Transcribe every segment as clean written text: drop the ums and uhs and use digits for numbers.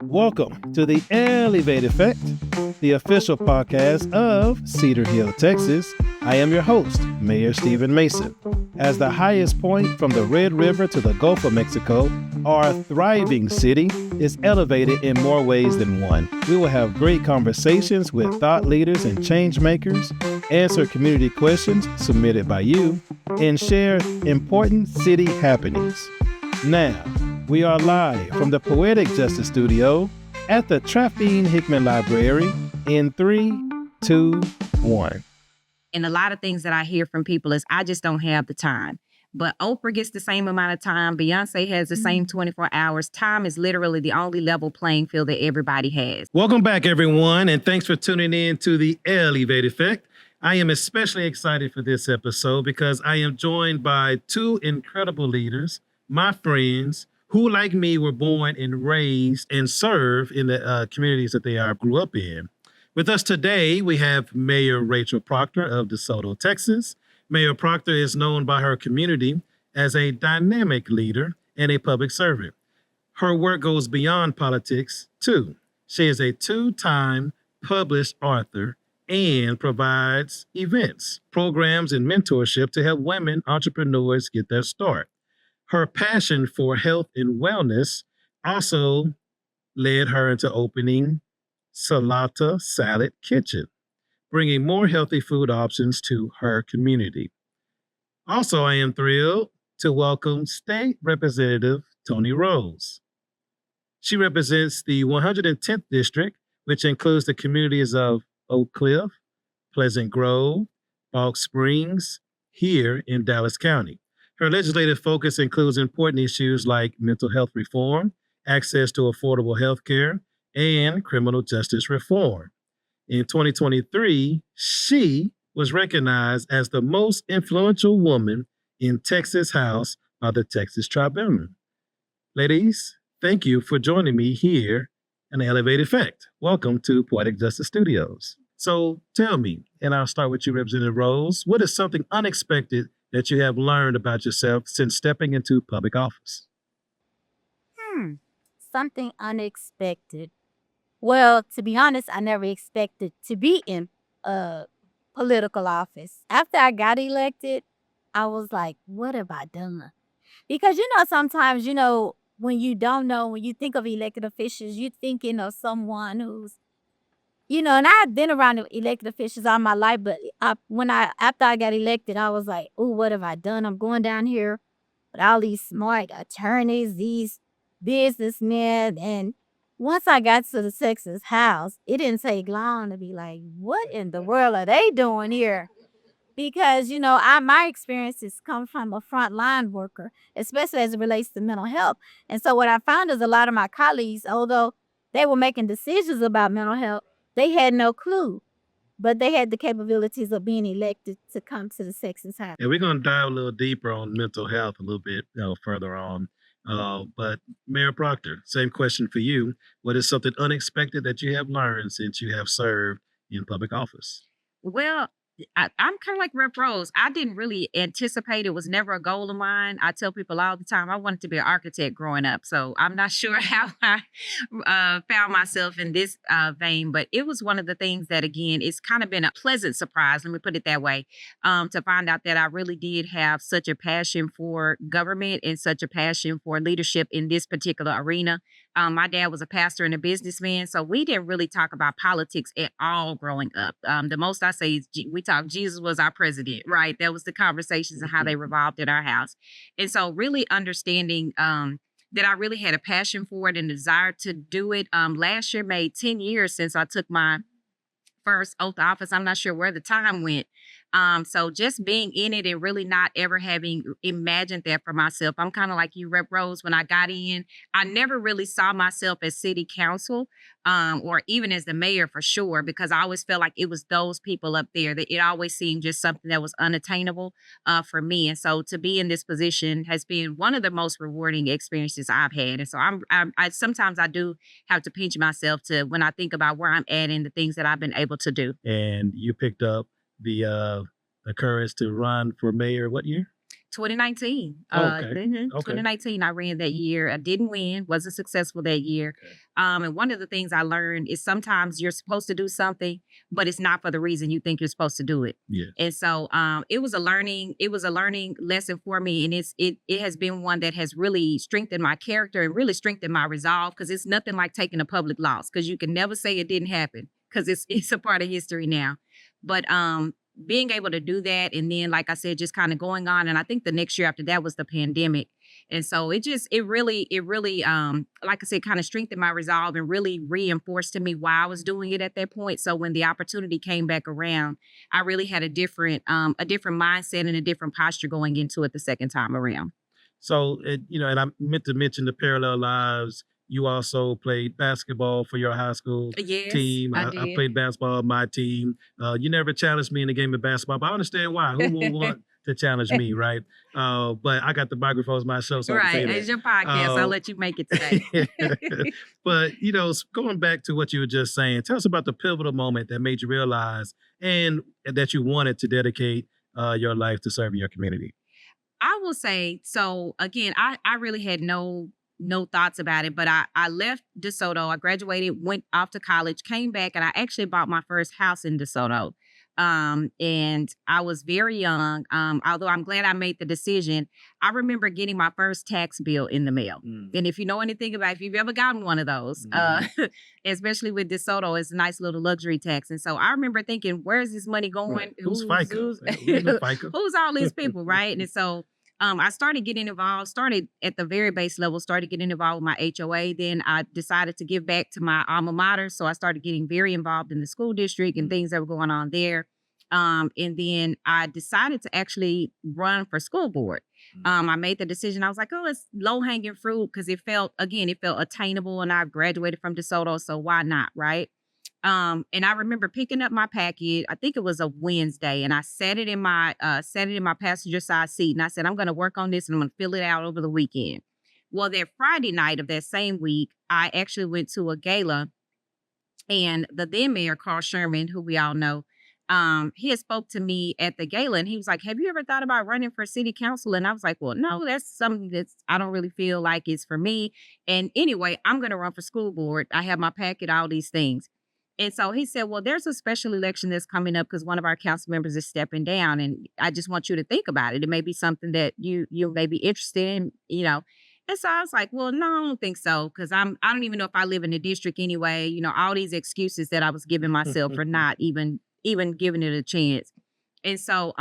Welcome to the Elevate Effect, the official podcast of Cedar Hill, Texas. I am your host, Mayor Stephen Mason. As the highest point from the Red River to the Gulf of Mexico, our thriving city is elevated in more ways than one. We will have great conversations with thought leaders and change makers, answer community questions submitted by you, and share important city happenings. Now, we are live from the Poetic Justice Studio at the Trafine Hickman Library in 3, 2, 1. And a lot of things that I hear from people is, I just don't have the time. But Oprah gets the same amount of time. Beyonce has the same 24 hours. Time is literally the only level playing field that everybody has. Welcome back, everyone, and thanks for tuning in to the Elevate Effect. I am especially excited for this episode because I am joined by two incredible leaders, my friends, who, like me, were born and raised and serve in the communities that they grew up in. With us today, we have Mayor Rachel Proctor of DeSoto, Texas. Mayor Proctor is known by her community as a dynamic leader and a public servant. Her work goes beyond politics, too. She is a two-time published author and provides events, programs, and mentorship to help women entrepreneurs get their start. Her passion for health and wellness also led her into opening Salata Salad Kitchen, bringing more healthy food options to her community. Also, I am thrilled to welcome State Representative Toni Rose. She represents the 110th District, which includes the communities of Oak Cliff, Pleasant Grove, Balk Springs, here in Dallas County. Her legislative focus includes important issues like mental health reform, access to affordable health care, and criminal justice reform. In 2023, she was recognized as the most influential woman in Texas House by the Texas Tribune. Ladies, thank you for joining me here in Elevate Effect. Welcome to Poetic Justice Studios. So tell me, and I'll start with you, Representative Rose, what is something unexpected that you have learned about yourself since stepping into public office? Something unexpected. Well, to be honest, I never expected to be in political office. After I got elected, I was like, what have I done? Because, sometimes, when you don't know, when you think of elected officials, you're thinking of someone who's, and I had been around elected officials all my life, but after I got elected, I was like, oh, what have I done? I'm going down here with all these smart attorneys, these businessmen. And once I got to the Texas House, it didn't take long to be like, what in the world are they doing here? Because, my experiences come from a frontline worker, especially as it relates to mental health. And so what I found is a lot of my colleagues, although they were making decisions about mental health, they had no clue, but they had the capabilities of being elected to come to the Texas House. And we're going to dive a little deeper on mental health a little bit further on. But Mayor Proctor, same question for you. What is something unexpected that you have learned since you have served in public office? Well, I'm kind of like Rep. Rose. I didn't really anticipate. It was never a goal of mine. I tell people all the time, I wanted to be an architect growing up. So I'm not sure how I found myself in this vein, but it was one of the things that, again, it's kind of been a pleasant surprise, let me put it that way, to find out that I really did have such a passion for government and such a passion for leadership in this particular arena. My dad was a pastor and a businessman, so we didn't really talk about politics at all growing up. The most I say is we talked, Jesus was our president, right? That was the conversations and how they revolved at our house. And so really understanding that I really had a passion for it and desire to do it. Last year made 10 years since I took my first oath of office. I'm not sure where the time went. So just being in it and really not ever having imagined that for myself. I'm kind of like you, Rep. Rose. When I got in, I never really saw myself as city council or even as the mayor for sure, because I always felt like it was those people up there that it always seemed just something that was unattainable for me. And so to be in this position has been one of the most rewarding experiences I've had. And so I sometimes I do have to pinch myself to when I think about where I'm at and the things that I've been able to do. And you picked up the courage to run for mayor what year? 2019. Okay. 2019, I ran that year. I didn't win, wasn't successful that year. Okay. And one of the things I learned is sometimes you're supposed to do something, but it's not for the reason you think you're supposed to do it. Yes. And so it was a learning lesson for me. And it has been one that has really strengthened my character and really strengthened my resolve, because it's nothing like taking a public loss, because you can never say it didn't happen, because it's a part of history now. But being able to do that, and then, like I said, just kind of going on. And I think the next year after that was the pandemic. And so it really, like I said, kind of strengthened my resolve and really reinforced to me why I was doing it at that point. So when the opportunity came back around, I really had a different mindset and a different posture going into it the second time around. So, and I meant to mention the parallel lives. You also played basketball for your high school Yes, team. I I did. played basketball on my team. You never challenged me in a game of basketball, but I understand why. Who will want to challenge me, right? But I got the microphone as my show, so I can say Right. that. It's your podcast. I'll let you make it today. But, going back to what you were just saying, tell us about the pivotal moment that made you realize and that you wanted to dedicate your life to serving your community. I will say, so again, I really had no thoughts about it, but I left DeSoto. I graduated, went off to college, came back, and I actually bought my first house in DeSoto. And I was very young. Although I'm glad I made the decision. I remember getting my first tax bill in the mail. And if you know anything about, if you've ever gotten one of those, especially with DeSoto, it's a nice little luxury tax. And so I remember thinking, where's this money going? Right. Who's FICA? FICA. Who's all these people, right? And so I started getting involved, started at the very base level, started getting involved with my HOA. Then I decided to give back to my alma mater. So I started getting very involved in the school district and things that were going on there. And then I decided to actually run for school board. I made the decision. I was like, oh, it's low hanging fruit, because it felt attainable, and I've graduated from DeSoto. So why not? Right. And I remember picking up my packet. I think it was a Wednesday, and I sat it in my passenger side seat, and I said, I'm going to work on this, and I'm going to fill it out over the weekend. Well, that Friday night of that same week, I actually went to a gala, and the then mayor, Carl Sherman, who we all know, he had spoke to me at the gala, and he was like, have you ever thought about running for city council? And I was like, well, no, that's something I don't really feel like it's for me. And anyway, I'm going to run for school board. I have my packet, all these things. And so he said, well, there's a special election that's coming up because one of our council members is stepping down. And I just want you to think about it. It may be something that you may be interested in. And so I was like, well, no, I don't think so. Because I don't even know if I live in the district anyway. All these excuses that I was giving myself for not even giving it a chance. And so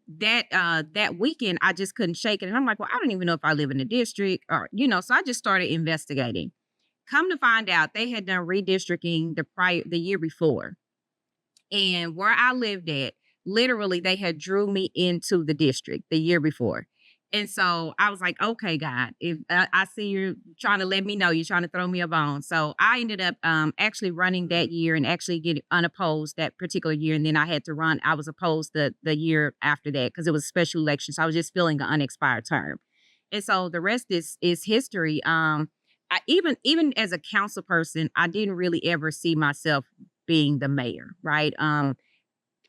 that weekend I just couldn't shake it. And I'm like, well, I don't even know if I live in the district, or, so I just started investigating. Come to find out, they had done redistricting the year before. And where I lived at, literally they had drew me into the district the year before. And so I was like, okay, God, if I see you're trying to let me know, you're trying to throw me a bone. So I ended up actually running that year and actually getting unopposed that particular year. And then I had to run. I was opposed the year after that because it was a special election. So I was just filling an unexpired term. And so the rest is history. Even as a council person, I didn't really ever see myself being the mayor, right?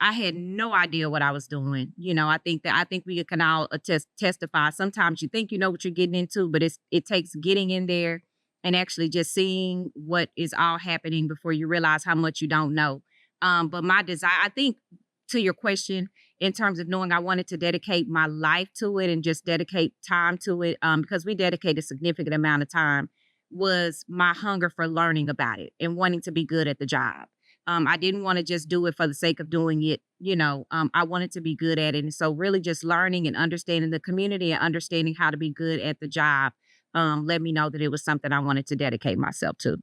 I had no idea what I was doing. I think we can all testify. Sometimes you think you know what you're getting into, but it takes getting in there and actually just seeing what is all happening before you realize how much you don't know. But my desire, I think, to your question, in terms of knowing I wanted to dedicate my life to it and just dedicate time to it, because we dedicate a significant amount of time, was my hunger for learning about it and wanting to be good at the job. I didn't want to just do it for the sake of doing it. I wanted to be good at it. And so really just learning and understanding the community and understanding how to be good at the job let me know that it was something I wanted to dedicate myself to.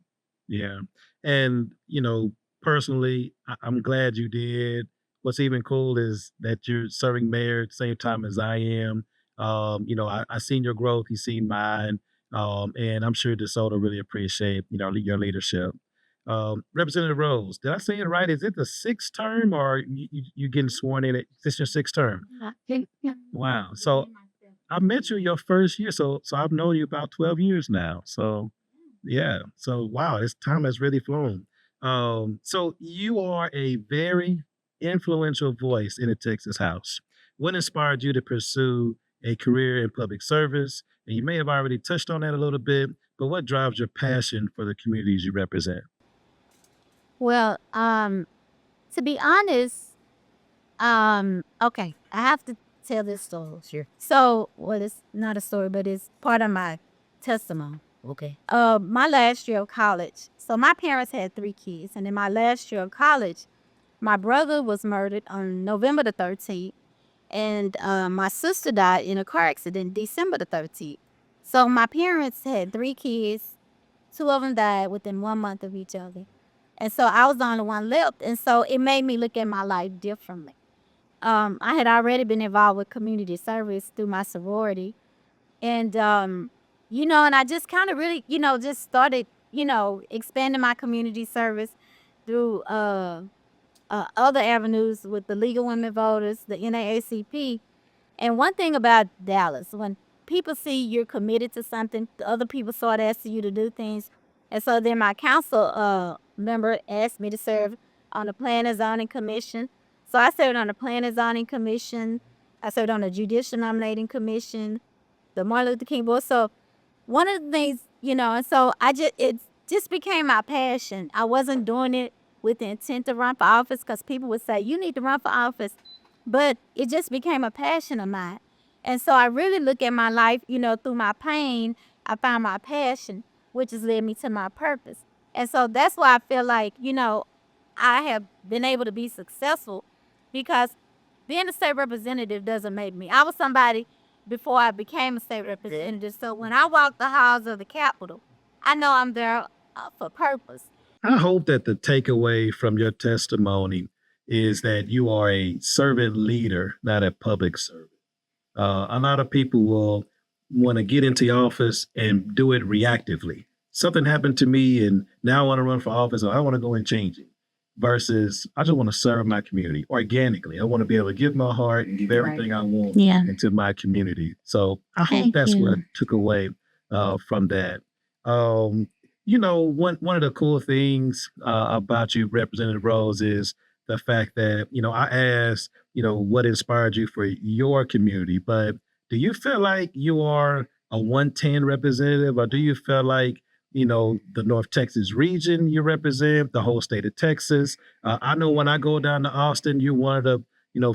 Yeah. And, personally, I'm glad you did. What's even cool is that you're serving mayor at the same time as I am. I seen your growth, you seen mine. And I'm sure DeSoto really appreciate, your leadership. Representative Rose, did I say it right? Is it the sixth term, or you getting sworn in? Is this your sixth term? Wow. So I met you your first year. So I've known you about 12 years now. So yeah. So wow, this time has really flown. So you are a very influential voice in the Texas House. what inspired you to pursue a career in public service? And you may have already touched on that a little bit, but what drives your passion for the communities you represent? Well, to be honest, okay, I have to tell this story. Sure. So, well, it's not a story, but it's part of my testimony. Okay. My last year of college. So my parents had 3 kids, and in my last year of college, my brother was murdered on November the 13th, and my sister died in a car accident December the 13th. So my parents had 3 kids. 2 of them died within 1 month of each other. And so I was the only one left. And so it made me look at my life differently. I had already been involved with community service through my sorority. And, and I just kind of really, just started, expanding my community service through other avenues with the League of Women Voters, the NAACP. And one thing about Dallas, when people see you're committed to something, the other people start asking you to do things. And so then my council member asked me to serve on the Plan and Zoning Commission. So I served on the Plan and Zoning Commission. I served on the Judicial Nominating Commission, the Martin Luther King Board. So one of the things, and so it just became my passion. I wasn't doing it with the intent to run for office because people would say, you need to run for office. But it just became a passion of mine. And so I really look at my life, through my pain, I found my passion, which has led me to my purpose. And so that's why I feel like, I have been able to be successful because being a state representative doesn't make me. I was somebody before I became a state representative. So when I walk the halls of the Capitol, I know I'm there for purpose. I hope that the takeaway from your testimony is that you are a servant leader, not a public servant. A lot of people will want to get into office and do it reactively. Something happened to me and now I want to run for office or I want to go and change it. Versus I just want to serve my community organically. I want to be able to give my heart and give everything I want into my community. So I hope that's what I took away from that. One of the cool things about you, Representative Rose, is the fact that, I asked, what inspired you for your community, but do you feel like you are a 110 representative or do you feel like, the North Texas region you represent, the whole state of Texas? I know when I go down to Austin, you're one of the,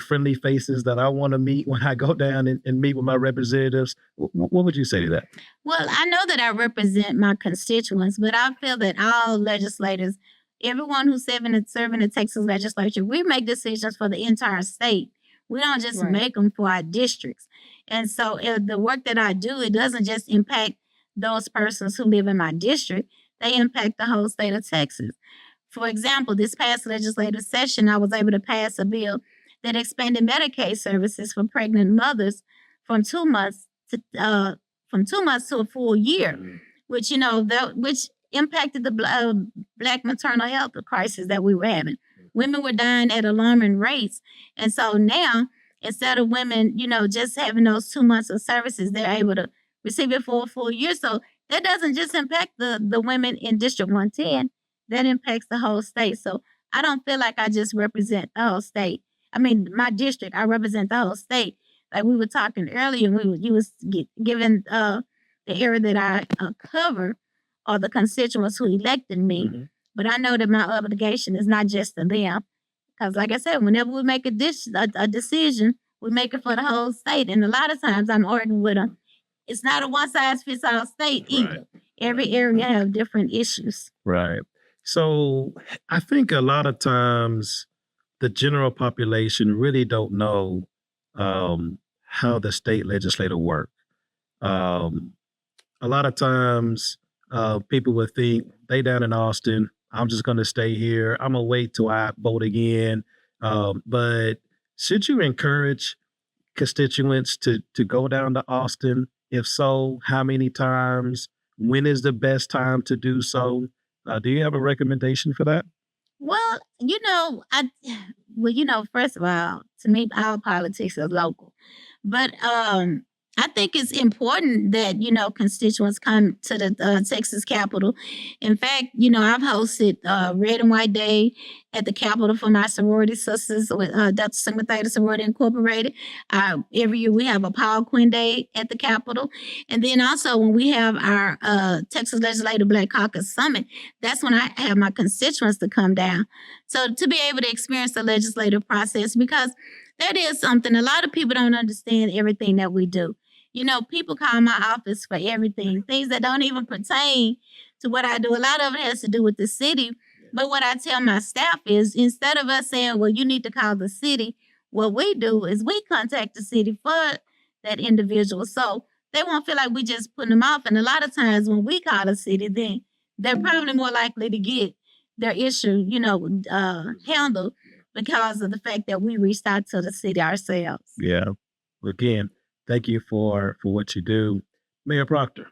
friendly faces that I want to meet when I go down and meet with my representatives. What would you say to that? Well, I know that I represent my constituents, but I feel that all legislators, everyone who's serving the Texas legislature, we make decisions for the entire state. We don't just make them for our districts. And so the work that I do, it doesn't just impact those persons who live in my district, they impact the whole state of Texas. For example, this past legislative session, I was able to pass a bill that expanded Medicaid services for pregnant mothers from 2 months to a full year, which which impacted the Black maternal health crisis that we were having. Women were dying at alarming rates, and so now instead of women, just having those 2 months of services, they're able to receive it for a full year. So that doesn't just impact the women in District 110, that impacts the whole state. So I don't feel like I just represent the whole state. I mean, my district, I represent the whole state. Like we were talking earlier, you was given the area that I cover or the constituents who elected me. Mm-hmm. But I know that my obligation is not just to them. Because like I said, whenever we make a decision, we make it for the whole state. And a lot of times I'm arguing with them. It's not a one-size-fits-all state either. Right. Every area have different issues. Right. So I think a lot of times the general population really don't know how the state legislature work. A lot of times people would think they down in Austin, I'm just going to stay here. I'm going to wait till I vote again. But should you encourage constituents to go down to Austin? If so, how many times? When is the best time to do so? Do you have a recommendation for that? Well, first of all, to me, all politics is local. But I think it's important that, constituents come to the Texas Capitol. In fact, I've hosted Red and White Day at the Capitol for my sorority sisters with Delta Sigma Theta Sorority Incorporated. Every year we have a Power Queen Day at the Capitol. And then also when we have our Texas Legislative Black Caucus Summit, that's when I have my constituents to come down. So to be able to experience the legislative process, because that is something a lot of people don't understand everything that we do. People call my office for everything, things that don't even pertain to what I do. A lot of it has to do with the city. But what I tell my staff is instead of us saying, well, you need to call the city, what we do is we contact the city for that individual. So they won't feel like we just putting them off. And a lot of times when we call the city, then they're probably more likely to get their issue, handled because of the fact that we reached out to the city ourselves. Yeah. Again, thank you for what you do. Mayor Proctor,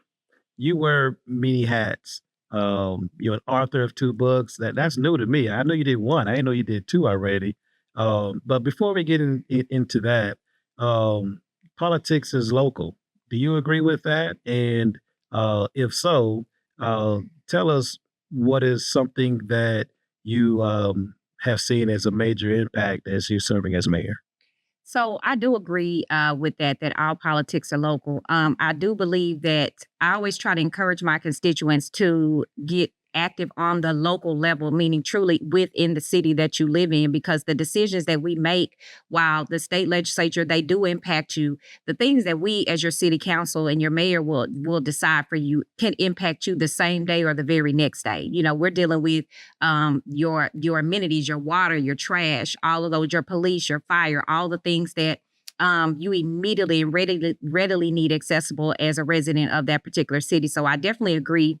you wear many hats. You're an author of 2 books. That's new to me. I know you did 1. I didn't know you did 2 already. But before we get into that, politics is local. Do you agree with that? And if so, tell us what is something that you have seen as a major impact as you're serving as mayor. So I do agree with that all politics are local. I do believe that I always try to encourage my constituents to get active on the local level, meaning truly within the city that you live in, because the decisions that we make while the state legislature, they do impact you. The things that we as your city council and your mayor will decide for you can impact you the same day or the very next day. We're dealing with your amenities, your water, your trash, all of those, your police, your fire, all the things that you immediately and readily need accessible as a resident of that particular city. So I definitely agree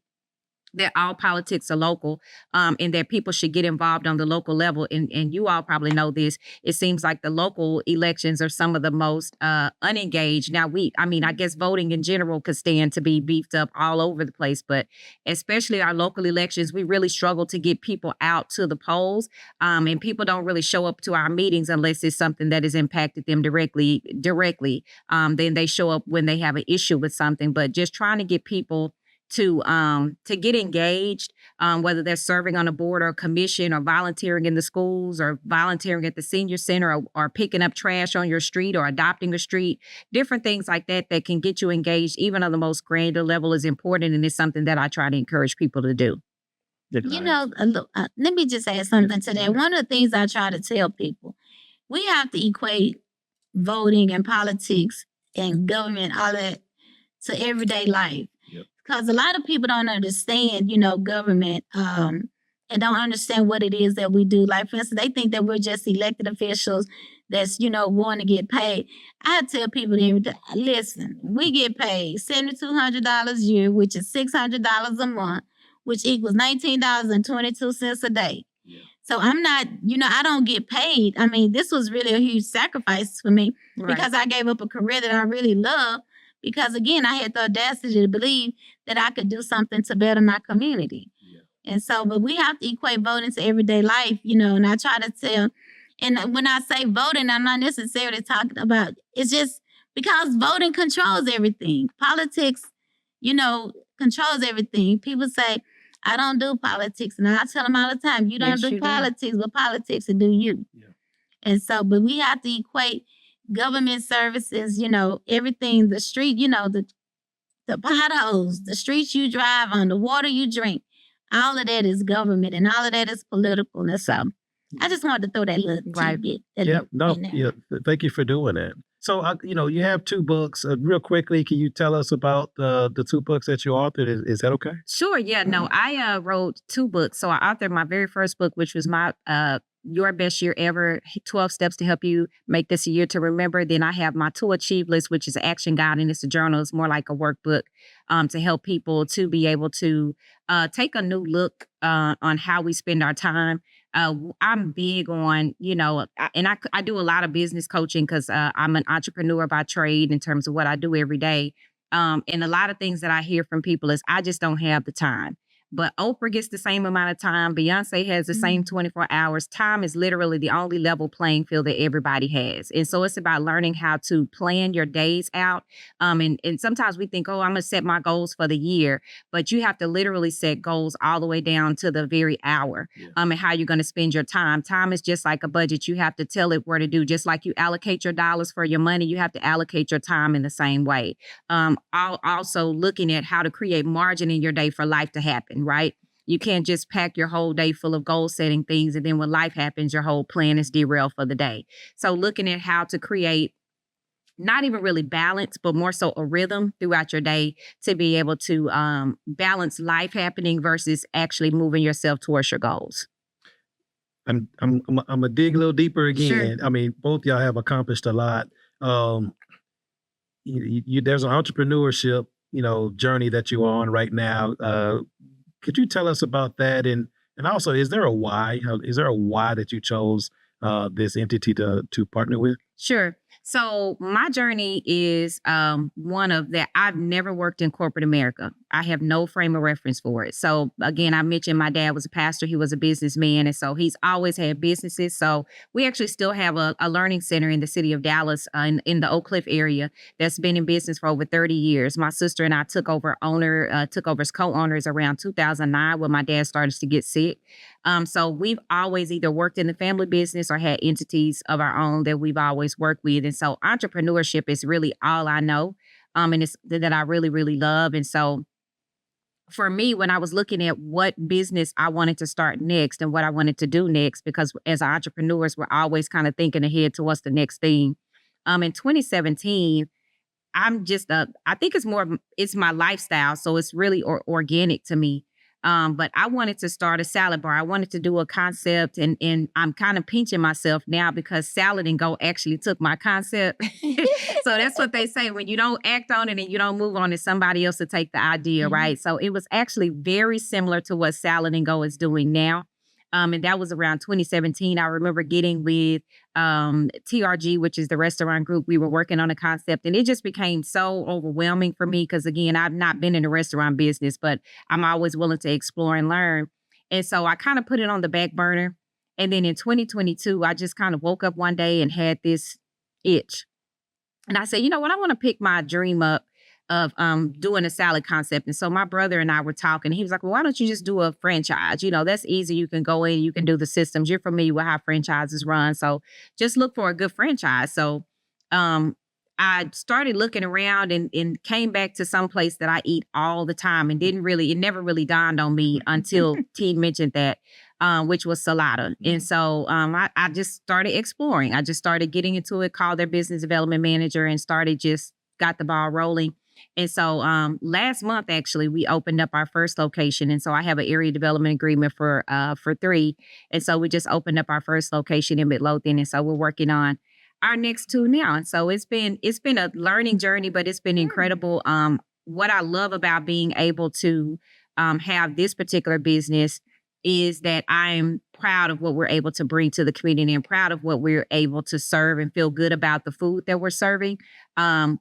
that all politics are local, and that people should get involved on the local level. And you all probably know this. It seems like the local elections are some of the most unengaged. Now, I guess voting in general could stand to be beefed up all over the place, but especially our local elections, we really struggle to get people out to the polls, and people don't really show up to our meetings unless it's something that has impacted them directly. Then they show up when they have an issue with something, but just trying to get people to get engaged, whether they're serving on a board or a commission or volunteering in the schools or volunteering at the senior center or picking up trash on your street or adopting a street, different things like that can get you engaged even on the most granular level is important, and it's something that I try to encourage people to do. Let me just add something to that. One of the things I try to tell people, we have to equate voting and politics and government, all that, to everyday life. Because a lot of people don't understand, government, and don't understand what it is that we do. Like, for instance, they think that we're just elected officials that's, want to get paid. I tell people every day, listen, we get paid $7,200 a year, which is $600 a month, which equals $19.22 a day. Yeah. So I'm not, I don't get paid. I mean, this was really a huge sacrifice for me because I gave up a career that I really love. Because again, I had the audacity to believe that I could do something to better my community. Yeah. And so, but we have to equate voting to everyday life, and I try to tell, and when I say voting, I'm not necessarily talking about, it's just because voting controls everything. Politics, controls everything. People say, I don't do politics. And I tell them all the time, you don't do politics, but politics will do you. Yeah. And so, but we have to equate government services, everything, the street, the potholes, the streets you drive on, the water you drink, all of that is government and all of that is political. And so I just wanted to throw that little tidbit. Thank you for doing that. So, you have 2 books. Real quickly, can you tell us about the 2 books that you authored? Is that okay? Sure. Yeah. No, I wrote 2 books. So I authored my very first book, which was my Your Best Year Ever, 12 Steps to Help You Make This a Year to Remember. Then I have my To Achieve List, which is an action guide, and it's a journal. It's more like a workbook to help people to be able to take a new look on how we spend our time. I'm big on, I do a lot of business coaching because I'm an entrepreneur by trade in terms of what I do every day. And a lot of things that I hear from people is I just don't have the time. but Oprah gets the same amount of time. Beyonce has the same 24 hours. Time is literally the only level playing field that everybody has. And so it's about learning how to plan your days out. And sometimes we think, oh, I'm going to set my goals for the year, but you have to literally set goals all the way down to the very hour. And how you're going to spend your time. Time is just like a budget. You have to tell it where to do. Just like you allocate your dollars for your money, you have to allocate your time in the same way. Also looking at how to create margin in your day for life to happen, right? You can't just pack your whole day full of goal setting things, and then when life happens, your whole plan is derailed for the day. So looking at how to create not even really balance, but more so a rhythm throughout your day to be able to balance life happening versus actually moving yourself towards your goals. I'm gonna dig a little deeper again. Sure. I mean, both y'all have accomplished a lot. There's an entrepreneurship, journey that you're on right now. Could you tell us about that? And also, is there a why? Is there a why that you chose this entity to partner with? Sure. So my journey is one of that. I've never worked in corporate America. I have no frame of reference for it. So again, I mentioned my dad was a pastor. He was a businessman. And so he's always had businesses. So we actually still have a learning center in the city of Dallas in the Oak Cliff area that's been in business for over 30 years. My sister and I took over as co-owners around 2009 when my dad started to get sick. So we've always either worked in the family business or had entities of our own that we've always worked with. And so entrepreneurship is really all I know. And it's that I really, really love. And so for me, when I was looking at what business I wanted to start next and what I wanted to do next, because as entrepreneurs, we're always kind of thinking ahead to what's the next thing. In 2017, I think it's my lifestyle. So it's really organic to me. But I wanted to start a salad bar. I wanted to do a concept, and I'm kind of pinching myself now because Salad and Go actually took my concept. So that's what they say. When you don't act on it and you don't move on it, somebody else will take the idea, right? So it was actually very similar to what Salad and Go is doing now. And that was around 2017. I remember getting with TRG, which is the restaurant group. We were working on a concept, and it just became so overwhelming for me because, again, I've not been in the restaurant business, but I'm always willing to explore and learn. And so I kind of put it on the back burner. And then in 2022, I just kind of woke up one day and had this itch. And I said, you know what? I want to pick my dream up of doing a salad concept. And so my brother and I were talking. He was like, well, why don't you just do a franchise? That's easy. You can go in, you can do the systems. You're familiar with how franchises run. So just look for a good franchise. So I started looking around and came back to some place that I eat all the time and it never really dawned on me until T mentioned that, which was Salada. And so I just started exploring. I just started getting into it, called their business development manager and got the ball rolling. And so last month, actually, we opened up our first location. And so I have an area development agreement for 3. And so we just opened up our first location in Midlothian. And so we're working on our next 2 now. And so it's been a learning journey, but it's been incredible. What I love about being able to have this particular business is that I'm proud of what we're able to bring to the community and proud of what we're able to serve and feel good about the food that we're serving. I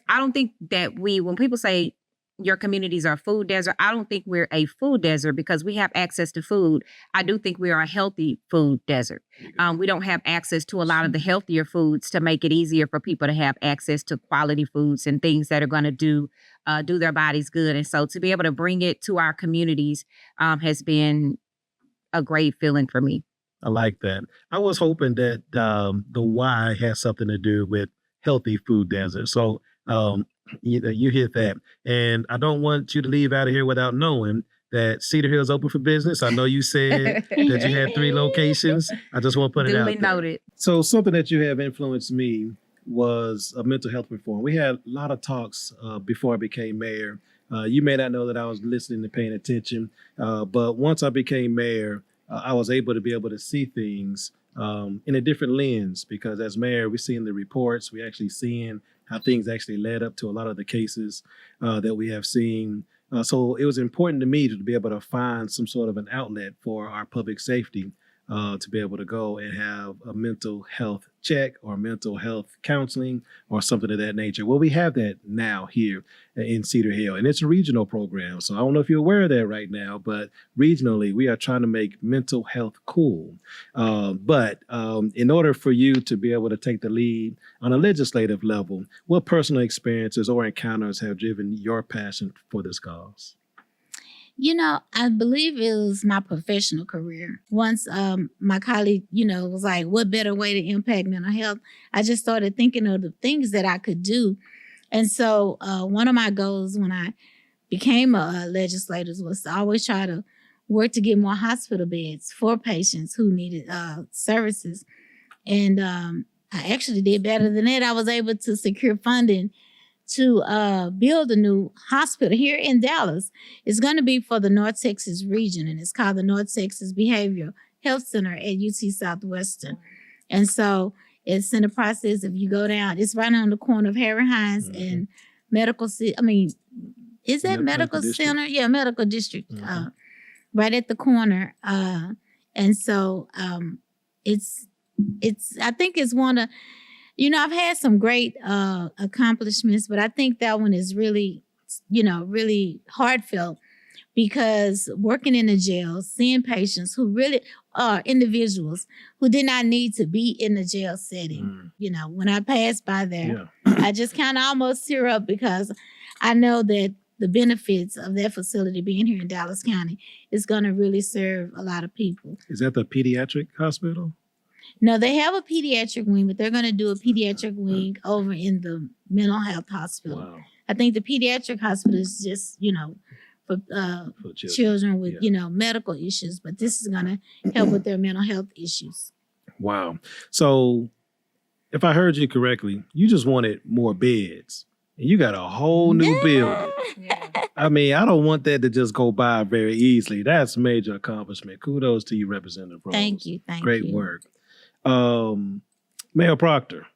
don't think that when people say your communities are a food desert, I don't think we're a food desert because we have access to food. I do think we are a healthy food desert. We don't have access to a lot of the healthier foods to make it easier for people to have access to quality foods and things that are going to do their bodies good. And so to be able to bring it to our communities has been a great feeling for me. I like that. I was hoping that the why has something to do with healthy food desert. So you hit that. And I don't want you to leave out of here without knowing that Cedar Hill is open for business. I know you said that you had 3 locations. I just want to put it out Duly there. noted. So something that you have influenced me was a mental health reform. We had a lot of talks before I became mayor. You may not know that I was listening and paying attention, but once I became mayor, I was able to see things in a different lens because as mayor, we're seeing the reports, we're actually seeing how things actually led up to a lot of the cases that we have seen. So it was important to me to be able to find some sort of an outlet for our public safety to be able to go and have a mental health check or mental health counseling or something of that nature. Well, we have that now here in Cedar Hill, and it's a regional program. So I don't know if you're aware of that right now, but regionally, we are trying to make mental health cool. But in order for you to be able to take the lead on a legislative level, what personal experiences or encounters have driven your passion for this cause? You know, I believe it was my professional career. Once my colleague, was like, what better way to impact mental health? I just started thinking of the things that I could do. And so one of my goals when I became a legislator was to always try to work to get more hospital beds for patients who needed services. And I actually did better than that. I was able to secure funding to build a new hospital here in Dallas. It's going to be for the North Texas region, and it's called the North Texas Behavioral Health Center at UT Southwestern. And so it's in the process. If you go down, it's right on the corner of Harry Hines and Medical Center. Is that Medical Center? Yeah, Medical District, right at the corner. And so it's. I think it's one of. I've had some great accomplishments, but I think that one is really, really heartfelt because working in the jail, seeing patients who really are individuals who did not need to be in the jail setting. When I pass by there, I just kind of almost tear up because I know that the benefits of that facility being here in Dallas County is going to really serve a lot of people. Is that the pediatric hospital? No, they have a pediatric wing, but they're going to do a pediatric wing over in the mental health hospital. Wow. I think the pediatric hospital is just, for children with, medical issues, but this is going to help with their mental health issues. Wow. So if I heard you correctly, you just wanted more beds. And you got a whole new building. Yeah. I don't want that to just go by very easily. That's a major accomplishment. Kudos to you, Representative Rose. Thank you. Great work. Mayor Proctor,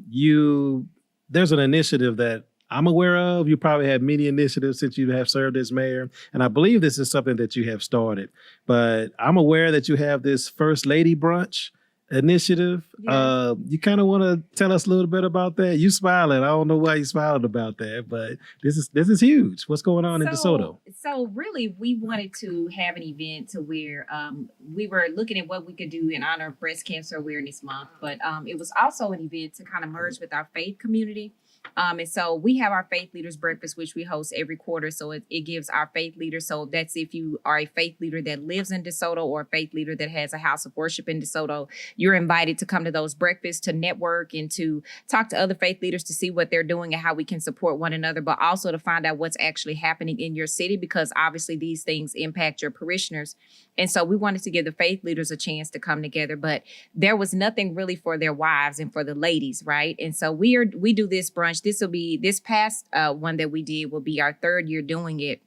there's an initiative that I'm aware of. You probably have many initiatives since you have served as mayor, and I believe this is something that you have started. But I'm aware that you have this First Lady Brunch initiative. Yeah. You kind of want to tell us a little bit about that? You smiling. I don't know why you're smiling about that, but this is huge. What's going on in DeSoto? So really, we wanted to have an event to where we were looking at what we could do in honor of Breast Cancer Awareness Month, but it was also an event to kind of merge with our faith community. And so we have our faith leaders breakfast, which we host every quarter. So it gives our faith leaders. So that's if you are a faith leader that lives in DeSoto or a faith leader that has a house of worship in DeSoto, you're invited to come to those breakfasts to network and to talk to other faith leaders to see what they're doing and how we can support one another, but also to find out what's actually happening in your city, because obviously these things impact your parishioners. And so we wanted to give the faith leaders a chance to come together, but there was nothing really for their wives and for the ladies, right? And so we do this brunch. This past one that we did will be our third year doing it.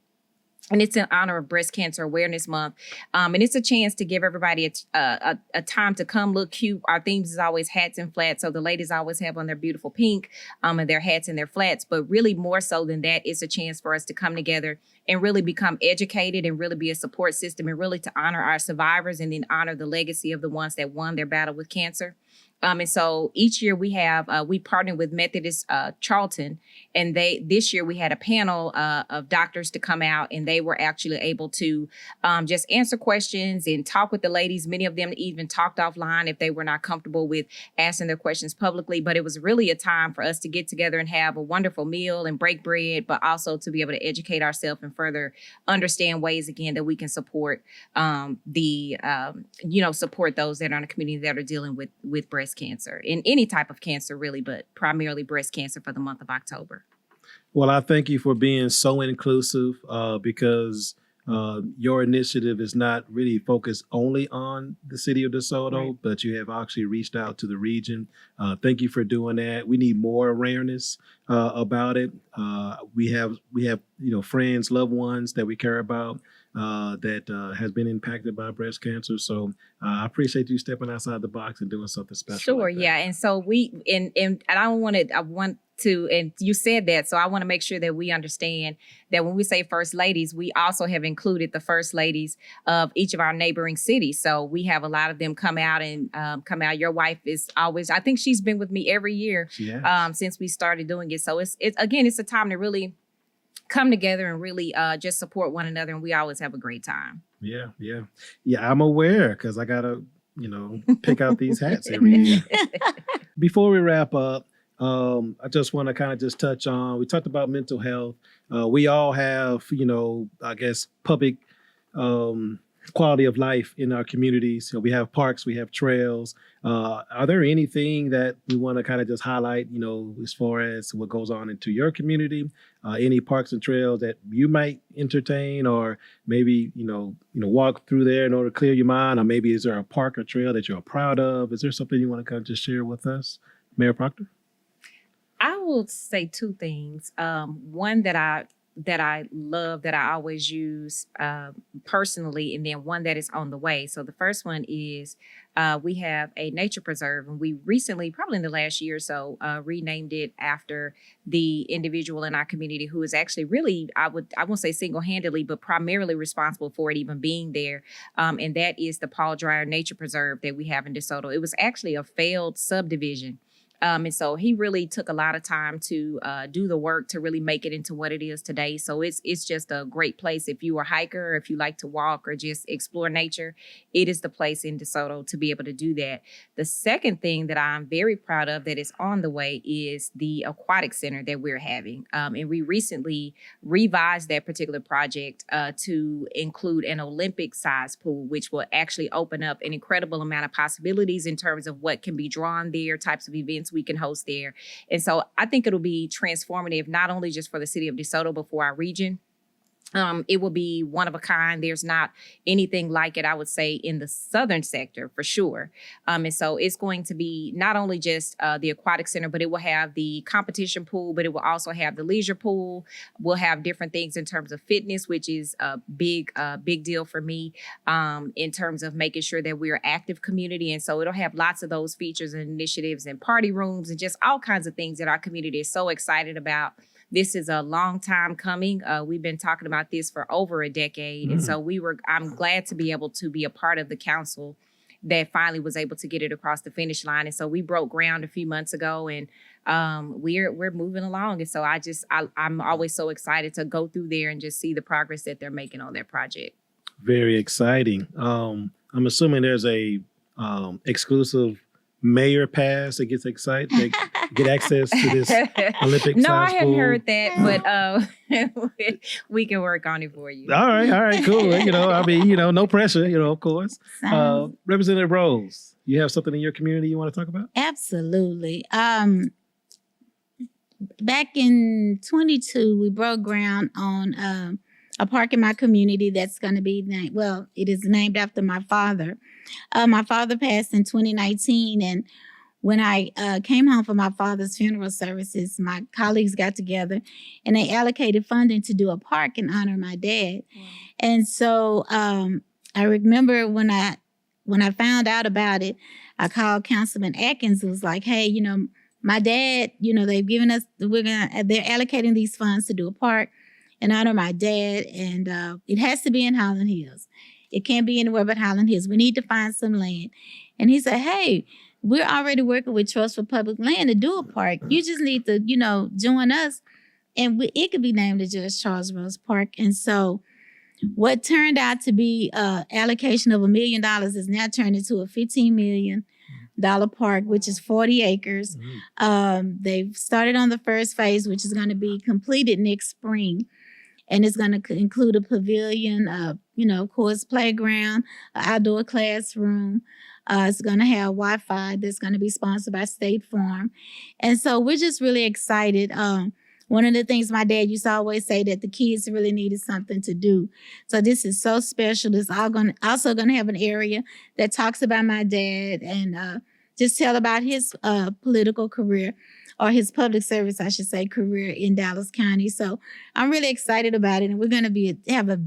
And it's in honor of Breast Cancer Awareness Month. And it's a chance to give everybody a time to come look cute. Our themes is always hats and flats. So the ladies always have on their beautiful pink and their hats and their flats. But really more so than that, it's a chance for us to come together and really become educated and really be a support system and really to honor our survivors and then honor the legacy of the ones that won their battle with cancer. And so each year we partnered with Methodist Charlton, and this year we had a panel of doctors to come out, and they were actually able to just answer questions and talk with the ladies. Many of them even talked offline if they were not comfortable with asking their questions publicly. But it was really a time for us to get together and have a wonderful meal and break bread, but also to be able to educate ourselves and further understand ways again that we can support support those that are in the community that are dealing with breast cancer, in any type of cancer really, but primarily breast cancer for the month of October. Well, I thank you for being so inclusive because your initiative is not really focused only on the city of DeSoto, right, but you have actually reached out to the region. Thank you for doing that. We need more awareness about it. We have friends, loved ones that we care about that has been impacted by breast cancer. So I appreciate you stepping outside the box and doing something special. Sure, like that. Yeah. And so I want and you said that, so I want to make sure that we understand that when we say first ladies, we also have included the first ladies of each of our neighboring cities. So we have a lot of them come out and come out. Your wife is always, I think she's been with me every year since we started doing it. So it's again, it's a time to really come together and really just support one another, and we always have a great time. Yeah. I'm aware because I gotta, pick out these hats every year. Before we wrap up, I just want to kind of just touch on, we talked about mental health. We all have, I guess, public quality of life in our communities. So we have parks, we have trails. Are there anything that we want to kind of just highlight, as far as what goes on into your community? Any parks and trails that you might entertain, or maybe, walk through there in order to clear your mind? Or maybe is there a park or trail that you're proud of? Is there something you want to kind of just share with us, Mayor Proctor? I will say two things. One that I love, that I always use personally, and then one that is on the way. So the first one is we have a nature preserve, and we recently, probably in the last year or so, renamed it after the individual in our community who is actually really, I won't say single-handedly, but primarily responsible for it even being there. And that is the Paul Dreyer Nature Preserve that we have in DeSoto. It was actually a failed subdivision. And so he really took a lot of time to do the work to really make it into what it is today. So it's just a great place. If you're a hiker, or if you like to walk or just explore nature, it is the place in DeSoto to be able to do that. The second thing that I'm very proud of that is on the way is the aquatic center that we're having. And we recently revised that particular project to include an Olympic-sized pool, which will actually open up an incredible amount of possibilities in terms of what can be drawn there, types of events we can host there. And so I think it'll be transformative, not only just for the city of DeSoto, but for our region. It will be one of a kind. There's not anything like it, I would say, in the southern sector for sure. And so it's going to be not only just the aquatic center, but it will have the competition pool, but it will also have the leisure pool. We'll have different things in terms of fitness, which is a big deal for me in terms of making sure that we're an active community. And so it'll have lots of those features and initiatives and party rooms and just all kinds of things that our community is so excited about. This is a long time coming. We've been talking about this for over a decade. And so I'm glad to be able to be a part of the council that finally was able to get it across the finish line. And so we broke ground a few months ago, and we're moving along. And so I'm always so excited to go through there and just see the progress that they're making on their project. Very exciting. I'm assuming there's a exclusive mayor pass that gets excited, they get access to this Olympic No, I hadn't pool. heard that, but we can work on it for you. All right, cool. No pressure, of course. Representative Rose, you have something in your community you want to talk about? Absolutely. Back in 22, we broke ground on a park in my community that's going to be named, well, it is named after my father. My father passed in 2019, and when I came home from my father's funeral services, my colleagues got together and they allocated funding to do a park in honor of my dad. Wow. And so I remember when I found out about it, I called Councilman Atkins, who was like, hey, my dad, they've given us, they're allocating these funds to do a park in honor of my dad, and it has to be in Highland Hills. It can't be anywhere but Highland Hills. We need to find some land. And he said, hey, we're already working with Trust for Public Land to do a park. You just need to, join us. And it could be named the Judge Charles Rose Park. And so what turned out to be allocation of $1 million is now turned into a $15 million park, which is 40 acres. They've started on the first phase, which is going to be completed next spring. And it's going to include a pavilion, of course, playground, an outdoor classroom. It's going to have Wi-Fi that's going to be sponsored by State Farm. And so we're just really excited. One of the things my dad used to always say, that the kids really needed something to do. So this is so special. It's also going to have an area that talks about my dad and just tell about his political career, or his public service, I should say, career in Dallas County. So I'm really excited about it. And we're going to have a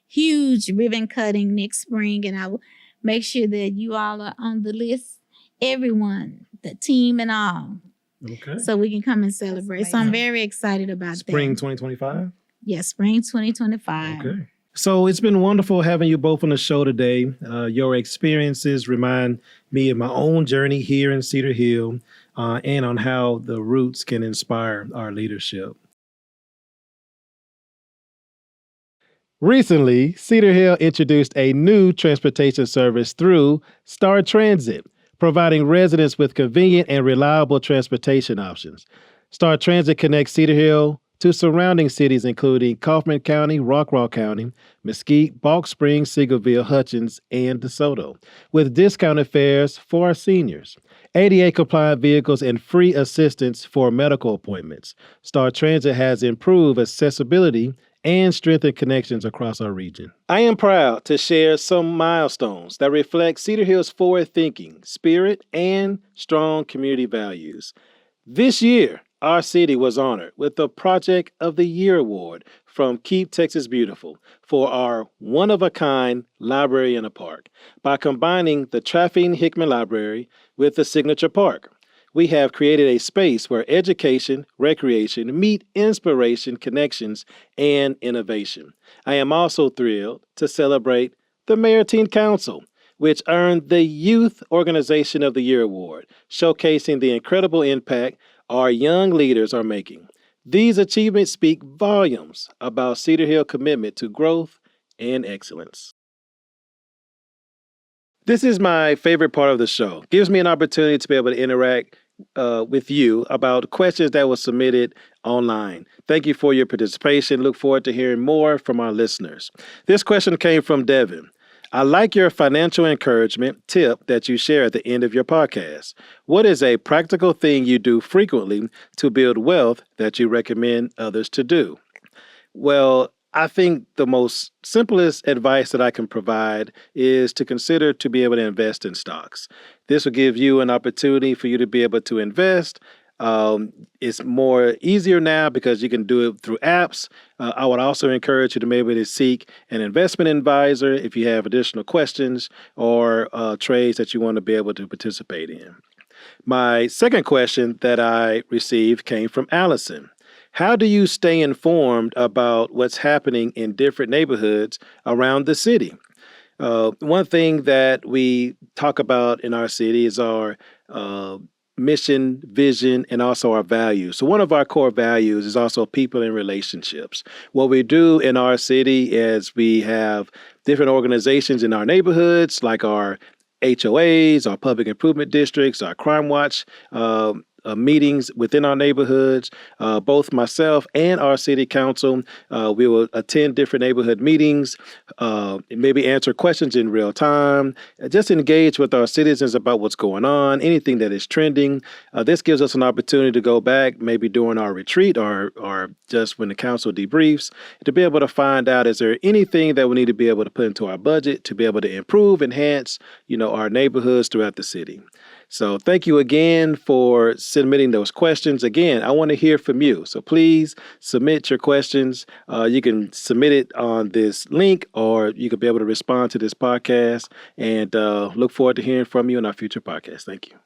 huge ribbon cutting next spring. And I will make sure that you all are on the list. Everyone, the team and all. Okay. so we can come and celebrate. So I'm amazing. very excited about Spring that. 2025? Yes, spring 2025. Okay. So it's been wonderful having you both on the show today. Your experiences remind me of my own journey here in Cedar Hill and on how the roots can inspire our leadership. Recently, Cedar Hill introduced a new transportation service through Star Transit, providing residents with convenient and reliable transportation options. Star Transit connects Cedar Hill to surrounding cities including Kaufman County, Rockwall County, Mesquite, Balk Springs, Seagoville, Hutchins, and DeSoto, with discounted fares for our seniors, ADA-compliant vehicles, and free assistance for medical appointments. Star Transit has improved accessibility and strengthened connections across our region. I am proud to share some milestones that reflect Cedar Hill's forward thinking, spirit, and strong community values. This year, our city was honored with the Project of the Year Award from Keep Texas Beautiful for our one-of-a-kind library in a park. By combining the Trafficking Hickman Library with the Signature Park, we have created a space where education, recreation meet inspiration, connections, and innovation. I am also thrilled to celebrate the Maritime Council, which earned the Youth Organization of the Year Award, showcasing the incredible impact our young leaders are making. These achievements speak volumes about Cedar Hill's commitment to growth and excellence. This is my favorite part of the show. Gives me an opportunity to be able to interact with you about questions that were submitted online. Thank you for your participation. Look forward to hearing more from our listeners. This question came from Devin. I like your financial encouragement tip that you share at the end of your podcast. What is a practical thing you do frequently to build wealth that you recommend others to do? Well, I think the most simplest advice that I can provide is to consider to be able to invest in stocks. This will give you an opportunity for you to be able to invest. It's more easier now because you can do it through apps. I would also encourage you to maybe to seek an investment advisor if you have additional questions or trades that you want to be able to participate in. My second question that I received came from Allison. How do you stay informed about what's happening in different neighborhoods around the city? One thing that we talk about in our city is our mission, vision, and also our values. So one of our core values is also people and relationships. What we do in our city is we have different organizations in our neighborhoods, like our HOAs, our public improvement districts, our crime watch meetings within our neighborhoods. Both myself and our city council, we will attend different neighborhood meetings, maybe answer questions in real time, just engage with our citizens about what's going on, anything that is trending. This gives us an opportunity to go back maybe during our retreat or just when the council debriefs to be able to find out, is there anything that we need to be able to put into our budget to be able to improve, enhance, our neighborhoods throughout the city. So thank you again for submitting those questions. Again, I want to hear from you. So please submit your questions. You can submit it on this link, or you could be able to respond to this podcast, and look forward to hearing from you in our future podcasts. Thank you.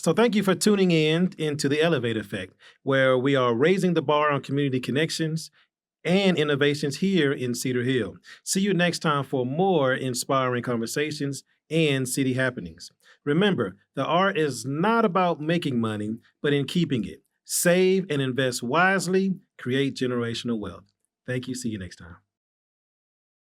So thank you for tuning into the Elevate Effect, where we are raising the bar on community connections and innovations here in Cedar Hill. See you next time for more inspiring conversations and city happenings. Remember, the art is not about making money, but in keeping it. Save and invest wisely, create generational wealth. Thank you. See you next time.